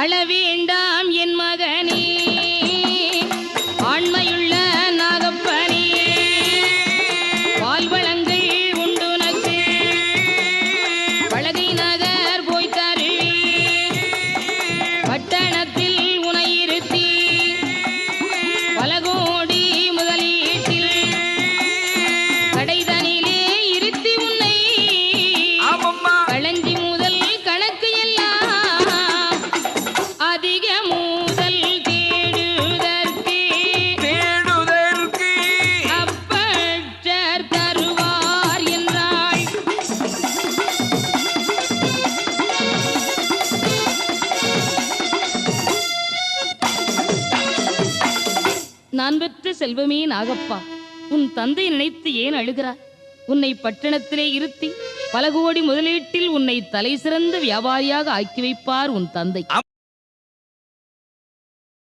அளவேண்டாம் என் மகனே, ஆண்மையுள்ள நாகப்பனே, பால்வளங்கள் உண்டுனக்கு பழகை நகர் போய் தருவி பட்டணத்தில் உனையிருத்தி பலகோடி முதலீட்டில் கடைதனிலே இருத்தி உன்னை களஞ்சி முதல் கணக்கு எல்லாம் அதிக முதல் தேடுதற்கு அப்பட்டர் தருவார் என்றாள். நான் பெற்ற செல்வமே நாகப்பா, உன் தந்தை நினைத்து ஏன் அழுகிறார்? உன்னை பட்டணத்திலே இருத்தி பல கோடி முதலீட்டில் உன்னை தலை சிறந்த வியாபாரியாக ஆக்கி வைப்பார் உன் தந்தை.